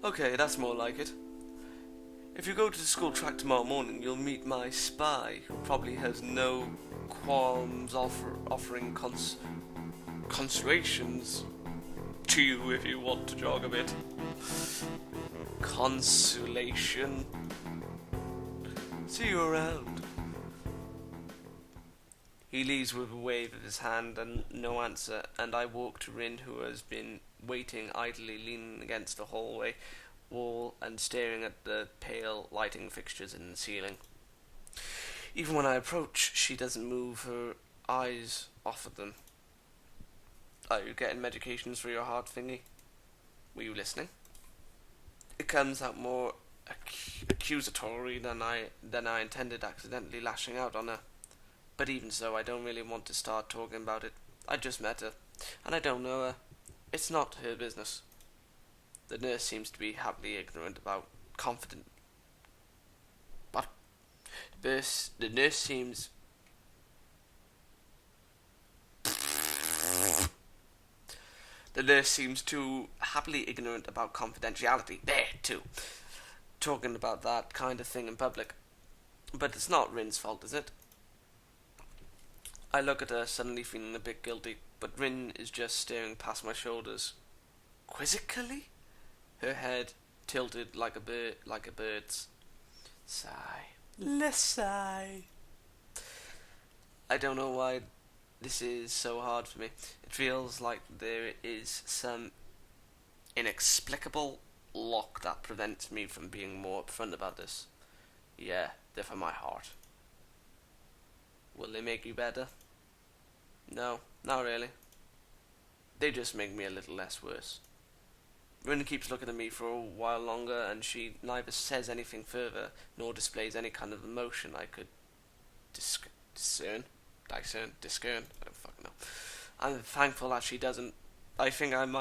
Okay, that's more like it. If you go to the school track tomorrow morning, you'll meet my spy, who probably has no qualms offering consolations to you if you want to jog a bit. Consolation. See you around. He leaves with a wave of his hand and no answer, and I walk to Rin, who has been waiting idly, leaning against the hallway wall and staring at the pale lighting fixtures in the ceiling. Even when I approach, she doesn't move her eyes off of them. Are you getting medications for your heart thingy? Were you listening? It comes out more accusatory than I intended, accidentally lashing out on her. But even so, I don't really want to start talking about it. I just met her, and I don't know her. It's not her business. The nurse seems to be happily ignorant about confident. What? The nurse seems. The nurse seems too happily ignorant about confidentiality. There, too. Talking about that kind of thing in public. But it's not Rin's fault, is it? I look at her, suddenly feeling a bit guilty, but Rin is just staring past my shoulders. Quizzically? Her head tilted like a bird's. Sigh. Less sigh. I don't know why this is so hard for me. It feels like there is some inexplicable lock that prevents me from being more upfront about this. Yeah, they're for my heart. Will they make you better? No, not really. They just make me a little less worse. Rin keeps looking at me for a while longer, and she neither says anything further, nor displays any kind of emotion I could discern. I don't fucking know. I'm thankful that she doesn't. I think I'm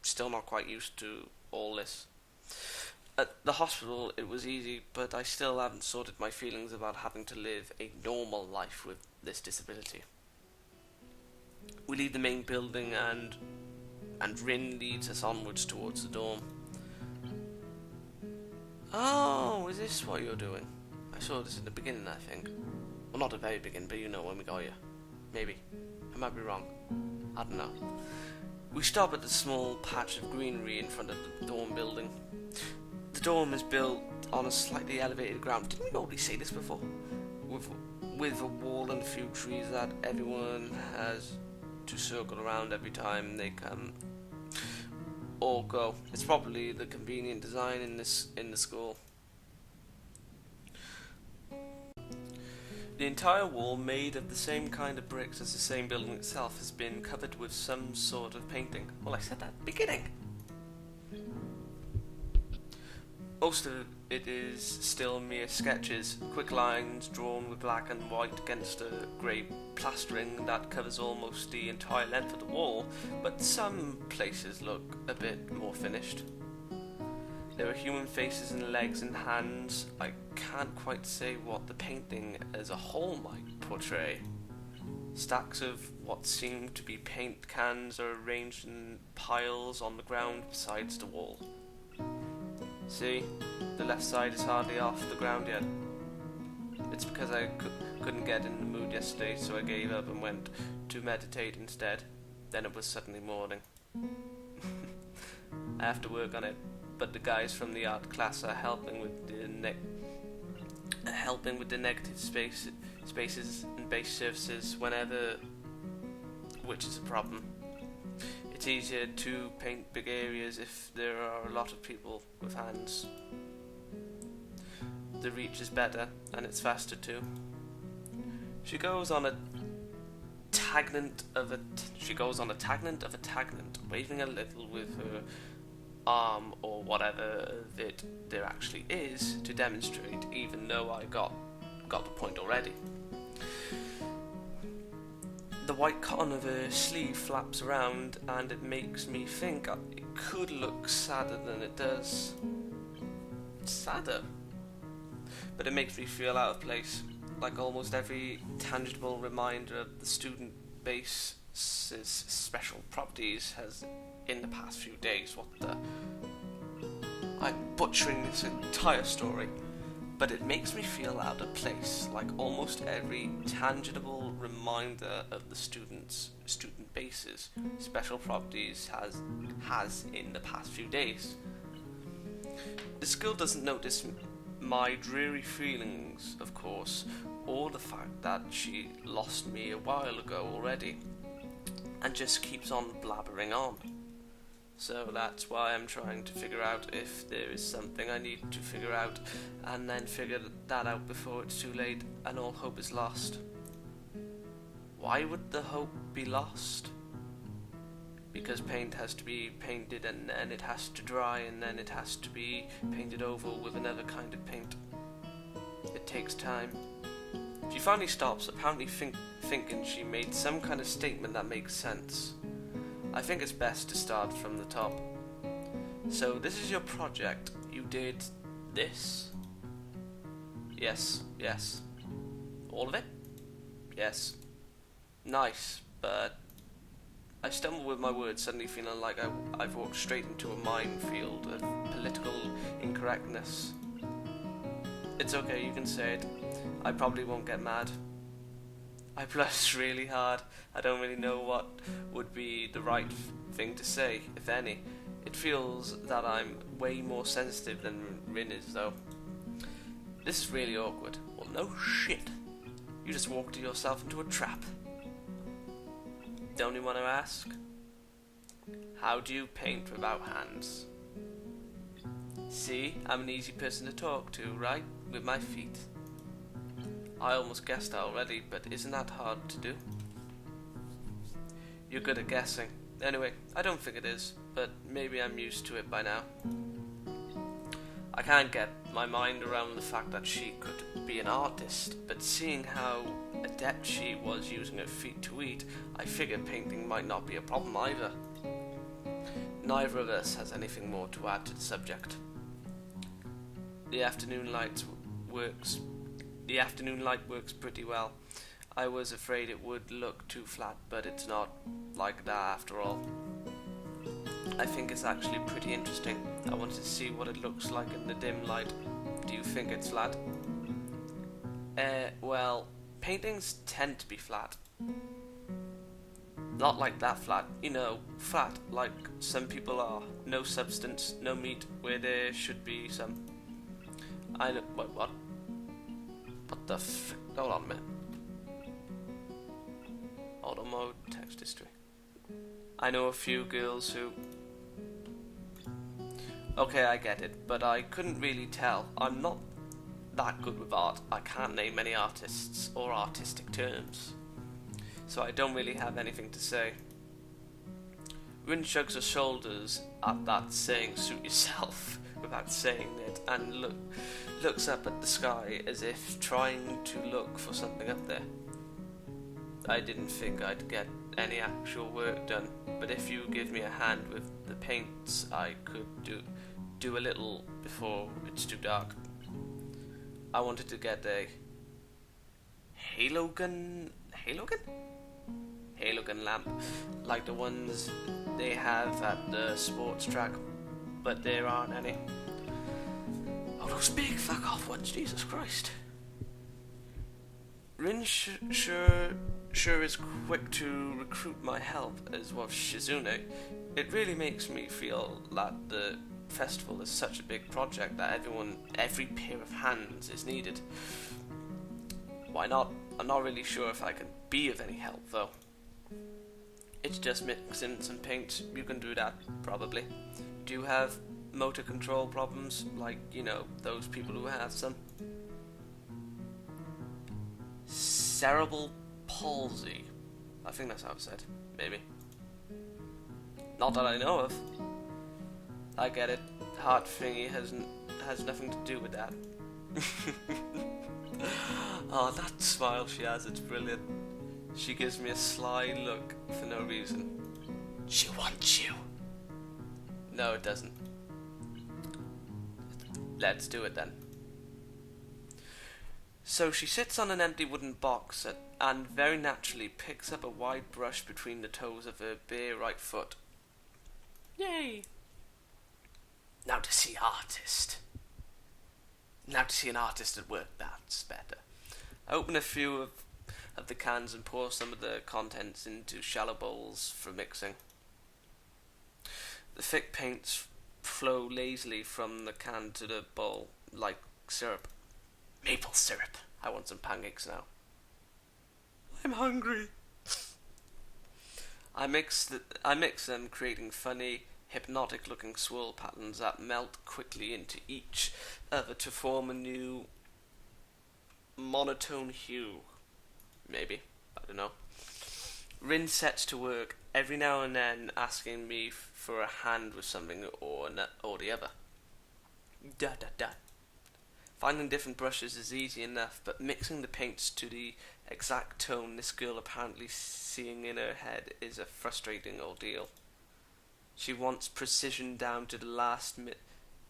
still not quite used to all this. At the hospital, it was easy, but I still haven't sorted my feelings about having to live a normal life with this disability. We leave the main building and Rin leads us onwards towards the dorm. Oh, is this what you're doing? I saw this in the beginning, I think. Well, not the very beginning, but you know when we got here. Maybe. I might be wrong. I don't know. We stop at the small patch of greenery in front of the dorm building. The dorm is built on a slightly elevated ground. Didn't we already say this before? With a wall and a few trees that everyone has to circle around every time they come or go. It's probably the convenient design in the school. The entire wall, made of the same kind of bricks as the same building itself, has been covered with some sort of painting. Well, I said that at the beginning. Most of it is still mere sketches, quick lines drawn with black and white against a grey plastering that covers almost the entire length of the wall, but some places look a bit more finished. There are human faces and legs and hands. I can't quite say what the painting as a whole might portray. Stacks of what seem to be paint cans are arranged in piles on the ground besides the wall. See, the left side is hardly off the ground yet. It's because I couldn't get in the mood yesterday, so I gave up and went to meditate instead. Then it was suddenly morning. I have to work on it, but the guys from the art class are helping with the negative spaces and base surfaces whenever, which is a problem. It's easier to paint big areas if there are a lot of people with hands. The reach is better, and it's faster too. She goes on a tangent of a tangent, waving a little with her arm or whatever it there actually is to demonstrate, even though I got the point already. The white cotton of her sleeve flaps around, and it makes me think it could look sadder than it does. Sadder? But it makes me feel out of place, like almost every tangible reminder of the student base's special properties has in the past few days. What the? I'm butchering this entire story, but it makes me feel out of place, like almost every tangible reminder of the student bases special properties has in the past few days. This girl doesn't notice my dreary feelings, of course, or the fact that she lost me a while ago already, and just keeps on blabbering on. So that's why I'm trying to figure out if there is something I need to figure out, and then figure that out before it's too late and all hope is lost. Why would the hope be lost? Because paint has to be painted, and then it has to dry, and then it has to be painted over with another kind of paint. It takes time. She finally stops, apparently thinking she made some kind of statement that makes sense. I think it's best to start from the top. So this is your project. You did this? Yes. All of it? Yes. Nice, but I stumble with my words, suddenly feeling like I've walked straight into a minefield of political incorrectness. It's okay, you can say it. I probably won't get mad. I blush really hard. I don't really know what would be the right thing to say, if any. It feels that I'm way more sensitive than Rin is, though. This is really awkward. Well, no shit. You just walked yourself into a trap. Don't you want to ask? How do you paint without hands? See, I'm an easy person to talk to, right? With my feet. I almost guessed that already, but isn't that hard to do? You're good at guessing. Anyway, I don't think it is, but maybe I'm used to it by now. I can't get my mind around the fact that she could be an artist, but seeing how adept she was using her feet to eat, I figured painting might not be a problem either. Neither of us has anything more to add to the subject. The afternoon light works pretty well. I was afraid it would look too flat, but it's not like that after all. I think it's actually pretty interesting. I wanted to see what it looks like in the dim light. Do you think it's flat? Well, paintings tend to be flat. Not like that flat, flat like some people are. No substance, no meat where there should be some. I know. Wait, what? What the hold on a minute. Auto mode, text history. I know a few girls who... Okay, I get it, but I couldn't really tell. I'm not that good with art. I can't name any artists or artistic terms. So I don't really have anything to say. Rin shrugs her shoulders at that saying suit yourself without saying it, and looks up at the sky as if trying to look for something up there. I didn't think I'd get any actual work done, but if you give me a hand with the paints, I could do a little before it's too dark. I wanted to get a halogen lamp, like the ones they have at the sports track, but there aren't any. Oh, those big fuck off ones, Jesus Christ. Rin sure is quick to recruit my help, as was Shizune. It really makes me feel that the festival is such a big project that every pair of hands is needed. Why not? I'm not really sure if I can be of any help, though. It's just mixing some paint. You can do that, probably. Do you have motor control problems, like, those people who have some? Cerebral palsy. I think that's how it's said. Maybe. Not that I know of. I get it. Heart thingy has nothing to do with that. Oh, that smile she has, it's brilliant. She gives me a sly look for no reason. She wants you. No, it doesn't. Let's do it then. So she sits on an empty wooden box and very naturally picks up a wide brush between the toes of her bare right foot. Yay! Now to see artist. Now to see an artist at work, that's better. I open a few of the cans and pour some of the contents into shallow bowls for mixing. The thick paints flow lazily from the can to the bowl like syrup. Maple syrup. I want some pancakes now. I'm hungry. I mix them, creating funny, hypnotic-looking swirl patterns that melt quickly into each other to form a new monotone hue. Maybe. I don't know. Rin sets to work, every now and then asking me for a hand with something or the other. Finding different brushes is easy enough, but mixing the paints to the exact tone this girl apparently seeing in her head is a frustrating ordeal. She wants precision down to the last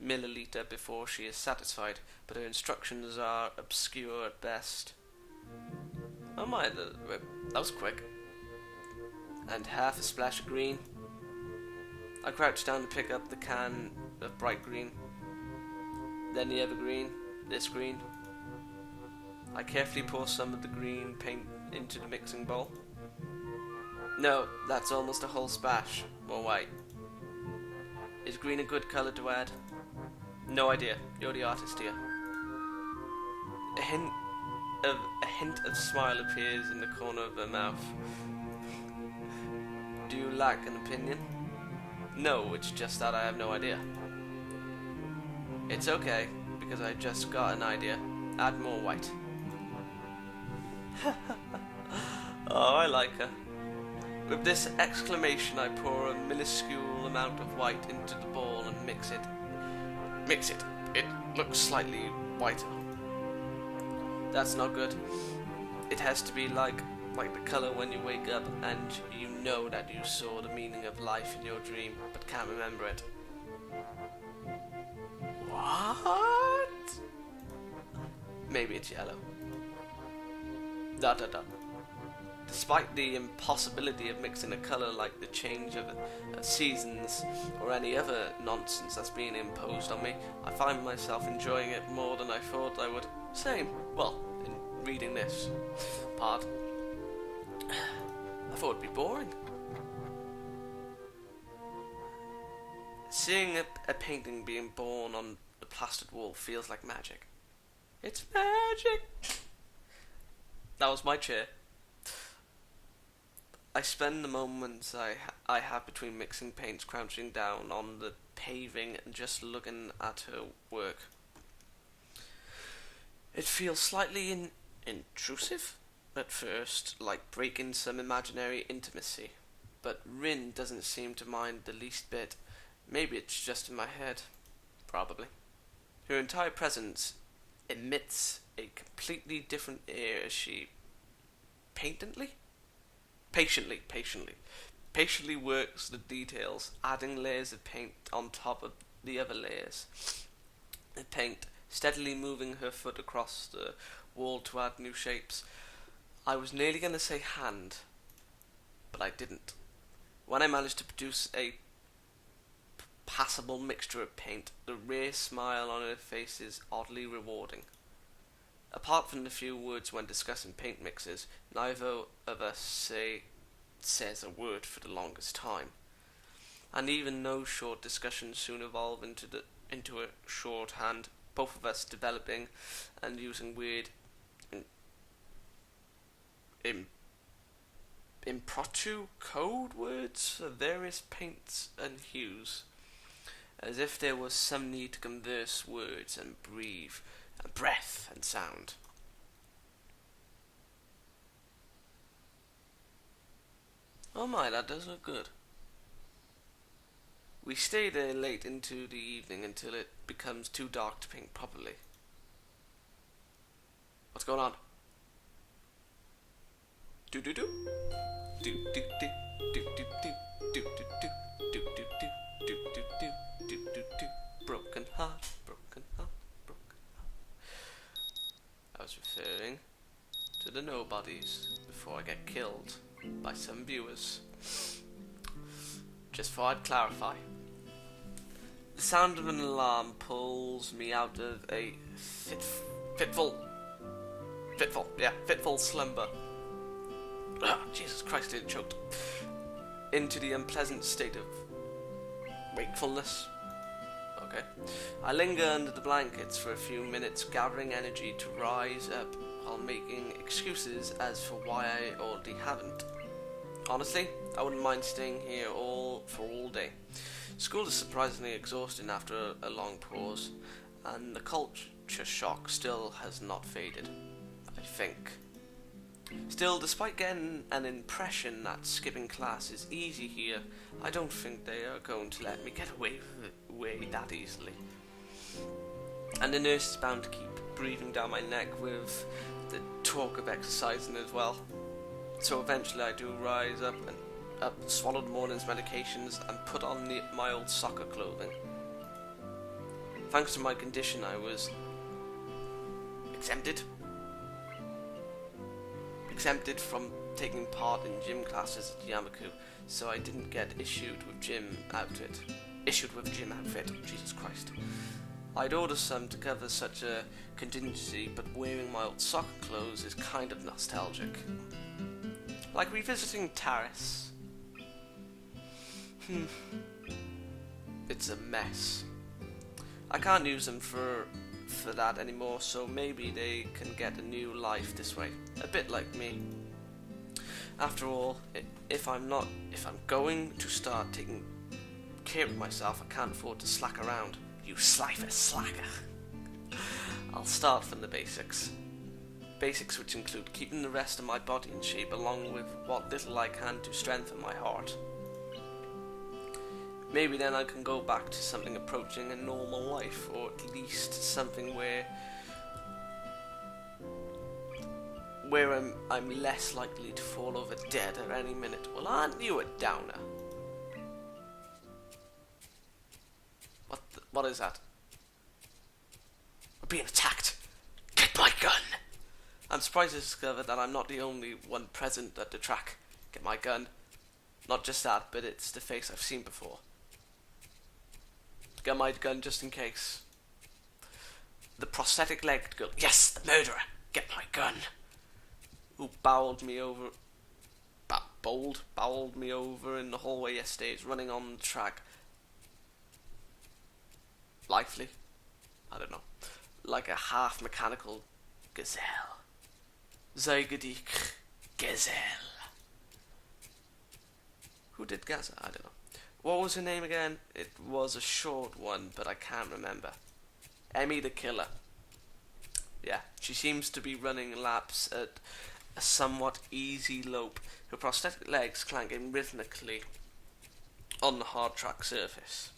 milliliter before she is satisfied, but her instructions are obscure at best. Oh my, that was quick. And half a splash of green. I crouch down to pick up the can of bright green. Then the other green, this green. I carefully pour some of the green paint into the mixing bowl. No, that's almost a whole splash. More white. Is green a good colour to add? No idea. You're the artist here. A hint of smile appears in the corner of her mouth. Do you lack an opinion? No, it's just that I have no idea. It's okay, because I just got an idea. Add more white. Oh, I like her. With this exclamation, I pour a minuscule amount of white into the bowl and mix it. Mix it. It looks slightly whiter. That's not good. It has to be like the colour when you wake up and you know that you saw the meaning of life in your dream, but can't remember it. What? Maybe it's yellow. Despite the impossibility of mixing a colour like the change of seasons or any other nonsense that's being imposed on me, I find myself enjoying it more than I thought I would. Same. Well, in reading this part, I thought it'd be boring. Seeing a painting being born on the plastered wall feels like magic. It's magic! That was my chair. I spend the moments I have between mixing paints crouching down on the paving and just looking at her work. It feels slightly intrusive at first, like breaking some imaginary intimacy, but Rin doesn't seem to mind the least bit. Maybe it's just in my head. Probably. Her entire presence emits a completely different air as she patiently works the details, adding layers of paint on top of the other layers. The paint steadily moving her foot across the wall to add new shapes. I was nearly going to say hand, but I didn't. When I managed to produce a passable mixture of paint, the rare smile on her face is oddly rewarding. Apart from the few words when discussing paint mixes, neither of us says a word for the longest time. And even those short discussions soon evolve into a shorthand, both of us developing and using weird impromptu code words for various paints and hues, as if there was some need to converse words and breathe, and breath and sound. Oh my, that does look good. We stay there late into the evening until it becomes too dark to paint properly. What's going on? Do do do do do do do do do do do do do do do do do do do. Broken heart, broken heart, broken heart. I was referring to the nobodies before I get killed by some viewers. Just thought I'd clarify. The sound of an alarm pulls me out of a fitful slumber. Jesus Christ, it choked. Into the unpleasant state of wakefulness. Okay. I linger under the blankets for a few minutes, gathering energy to rise up while making excuses as for why I already haven't. Honestly, I wouldn't mind staying here all day. School is surprisingly exhausting after a long pause, and the culture shock still has not faded, I think. Still, despite getting an impression that skipping class is easy here, I don't think they are going to let me get away that easily. And the nurse is bound to keep breathing down my neck with the talk of exercising as well. So eventually I do rise up, swallow the morning's medications, and put on my old soccer clothing. Thanks to my condition, I was exempted from taking part in gym classes at Yamaku, so I didn't get issued with gym outfit. Jesus Christ. I'd order some to cover such a contingency, but wearing my old soccer clothes is kind of nostalgic. Like revisiting Taris. It's a mess. I can't use them for that anymore, so maybe they can get a new life this way. A bit like me. After all, if I'm going to start taking care of myself, I can't afford to slack around. You slacker. I'll start from the basics. Basics which include keeping the rest of my body in shape, along with what little I can to strengthen my heart. Maybe then I can go back to something approaching a normal life, or at least something where I'm less likely to fall over dead at any minute. Well, aren't you a downer? What is that? We're being attacked. Get my gun! I'm surprised to discover that I'm not the only one present at the track. Get my gun. Not just that, but it's the face I've seen before. Get my gun just in case. The prosthetic-legged girl. Yes, the murderer. Get my gun. Who bowled me over in the hallway yesterday is running on the track. Lively. I don't know. Like a half-mechanical gazelle. Zygodik gazelle. Who did Gaza? I don't know. What was her name again? It was a short one, but I can't remember. Emmy the Killer. Yeah, she seems to be running laps at a somewhat easy lope, her prosthetic legs clanking rhythmically on the hard track surface.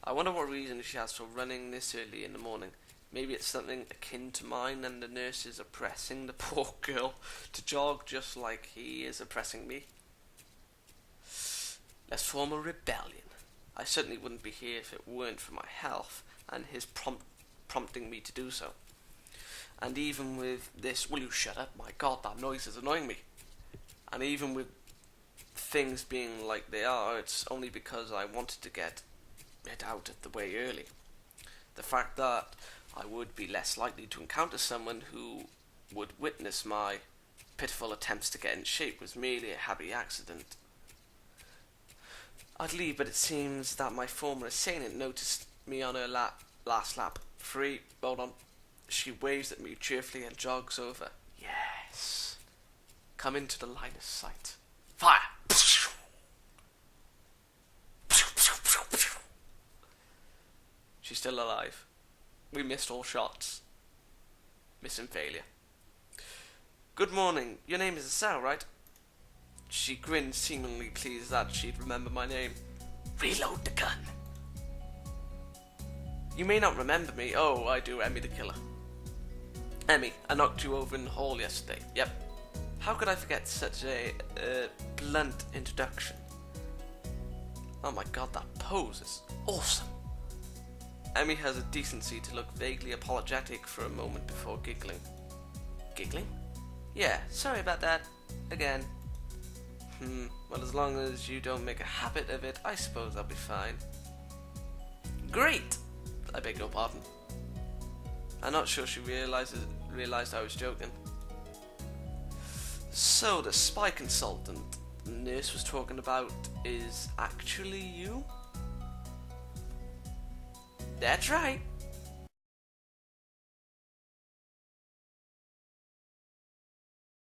I wonder what reason she has for running this early in the morning. Maybe it's something akin to mine, and the nurse is oppressing the poor girl to jog just like he is oppressing me. Let's form a rebellion. I certainly wouldn't be here if it weren't for my health and his prompting me to do so. And even with this, will you shut up? My God, that noise is annoying me. And even with things being like they are, it's only because I wanted to get it out of the way early. The fact that I would be less likely to encounter someone who would witness my pitiful attempts to get in shape was merely a happy accident. I'd leave, but it seems that my former assailant noticed me on her last lap. Free, hold on. She waves at me cheerfully and jogs over. Yes. Come into the line of sight. Fire! She's still alive. We missed all shots. Mission failure. Good morning. Your name is Estelle, right? She grinned, seemingly pleased that she'd remember my name. Reload the gun. You may not remember me. Oh, I do, Emmy the Killer. Emmy, I knocked you over in the hall yesterday. Yep. How could I forget such a blunt introduction? Oh my God, that pose is awesome. Emmy has a decency to look vaguely apologetic for a moment before giggling. Giggling? Yeah, sorry about that. Again. Well, as long as you don't make a habit of it, I suppose I'll be fine. Great! I beg your pardon. I'm not sure she realised I was joking. So, the spy consultant the nurse was talking about is actually you? That's right.